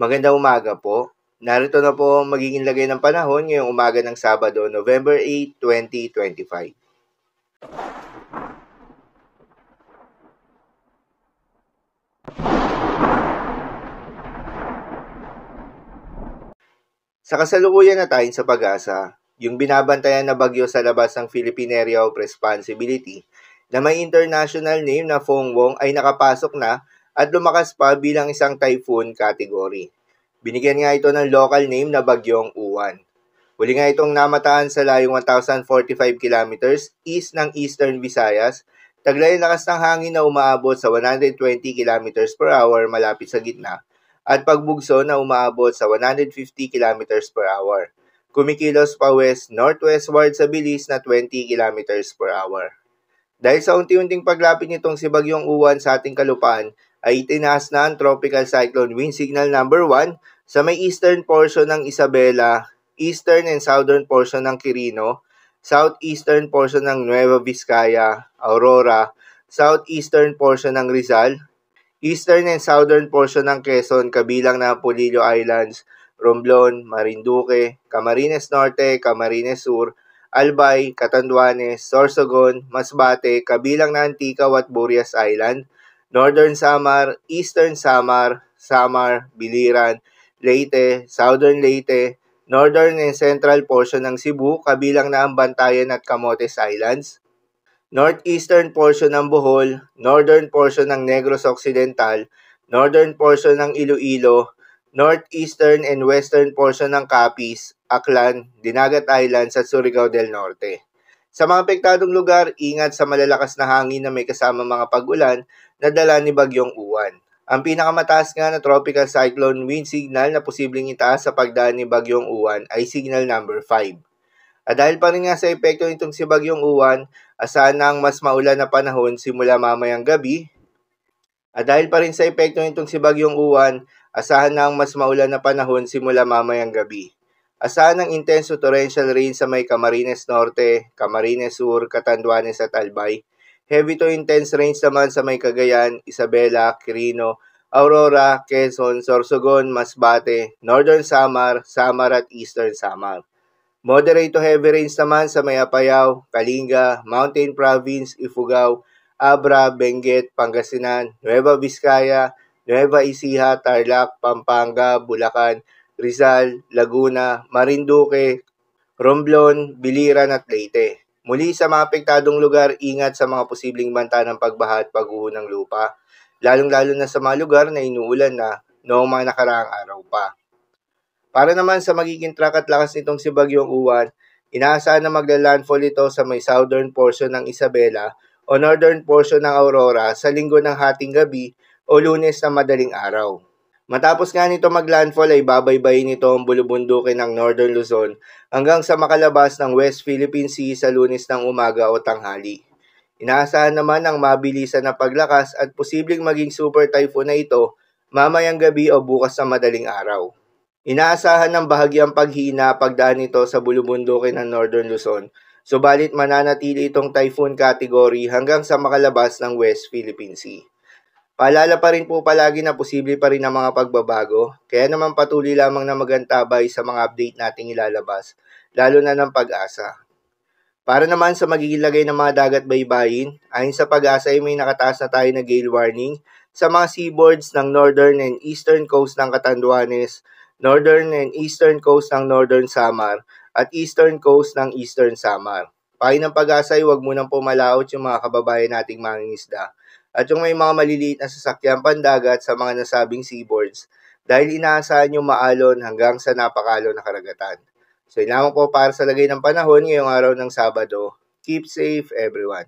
Magandang umaga po. Narito na po ang magiging lagay ng panahon ngayong umaga ng Sabado, November 8, 2025. Sa kasalukuyan na tayo sa pag-asa, yung binabantayan na bagyo sa labas ng Philippine Area of Responsibility na may international name na Fong-Wong ay nakapasok na at lumakas pa bilang isang typhoon category. Binigyan nga ito ng local name na Bagyong Uwan. Huli nga itong namataan sa layong 1,045 kilometers east ng Eastern Visayas, taglay lakas ng hangin na umaabot sa 120 kilometers per hour malapit sa gitna at pagbugso na umaabot sa 150 kilometers per hour. Kumikilos pa west-northwestward sa bilis na 20 kilometers per hour. Dahil sa unti-unting paglapit nitong si Bagyong Uwan sa ating kalupaan, ay itinaas na ang Tropical Cyclone Wind Signal number 1 sa may eastern portion ng Isabela, eastern and southern portion ng Quirino, southeastern portion ng Nueva Vizcaya, Aurora, southeastern portion ng Rizal, eastern and southern portion ng Quezon kabilang na Polillo Islands, Romblon, Marinduque, Camarines Norte, Camarines Sur, Albay, Catanduanes, Sorsogon, Masbate, kabilang na Antigua at Burias Island, Northern Samar, Eastern Samar, Samar, Biliran, Leyte, Southern Leyte, Northern and Central portion ng Cebu, kabilang na ang Bantayan at Camotes Islands, Northeastern portion ng Bohol, Northern portion ng Negros Occidental, Northern portion ng Iloilo, Northeastern and Western portion ng Capiz, Aklan, Dinagat Islands at Surigao del Norte. Sa mga apektadong lugar, ingat sa malalakas na hangin na may kasama mga pag-ulan na dala ni Bagyong Uwan. Ang pinakamataas nga na tropical cyclone wind signal na posibleng itaas sa pagdaan ni Bagyong Uwan ay signal number 5. At dahil pa rin nga sa epekto nitong si Bagyong Uwan, asahan na ang mas maulan na panahon simula mamayang gabi. Asahan ng intense torrential rain sa may Camarines Norte, Camarines Sur, Catanduanes at Albay. Heavy to intense rains naman sa may Cagayan, Isabela, Quirino, Aurora, Quezon, Sorsogon, Masbate, Northern Samar, Samar at Eastern Samar. Moderate to heavy rains naman sa may Apayao, Kalinga, Mountain Province, Ifugao, Abra, Benguet, Pangasinan, Nueva Vizcaya, Nueva Ecija, Tarlac, Pampanga, Bulacan, Rizal, Laguna, Marinduque, Romblon, Biliran at Leyte. Muli sa mga apektadong lugar, ingat sa mga posibleng banta ng pagbaha at pagguho ng lupa, lalong-lalo na sa mga lugar na inuulan na noong mga nakaraang araw pa. Para naman sa magiging track at lakas nitong si Bagyong Uwan, inaasahan na magla-landfall ito sa may southern portion ng Isabela o northern portion ng Aurora sa linggo ng hating gabi o Lunes na madaling araw. Matapos nga nito mag-landfall ay babaybayin nito ang bulubundukin ng Northern Luzon hanggang sa makalabas ng West Philippine Sea sa Lunes ng umaga o tanghali. Inaasahan naman ang mabilisan na paglakas at posibleng maging super typhoon na ito mamayang gabi o bukas na madaling araw. Inaasahan ng bahagyang paghina pagdaan nito sa bulubundukin ng Northern Luzon, subalit mananatili itong typhoon category hanggang sa makalabas ng West Philippine Sea. Paalala pa rin po palagi na posible pa rin ang mga pagbabago, kaya naman patuloy lamang na magantabay sa mga update nating ilalabas, lalo na ng Pag-asa. Para naman sa magiging lagay ng mga dagat baybayin, ayon sa Pag-asa ay may nakataas na tayo na gale warning sa mga seaboards ng northern and eastern coast ng Catanduanes, northern and eastern coast ng Northern Samar, at eastern coast ng Eastern Samar. Payo ng Pag-asa ay huwag munang pumalaot yung mga kababayan nating mangingisda at yung may mga maliliit na sasakyan pandagat sa mga nasabing seaboards dahil inaasahan yung maalon hanggang sa napakalon na karagatan. So yun lamang po para sa lagay ng panahon ngayong araw ng Sabado. Keep safe everyone.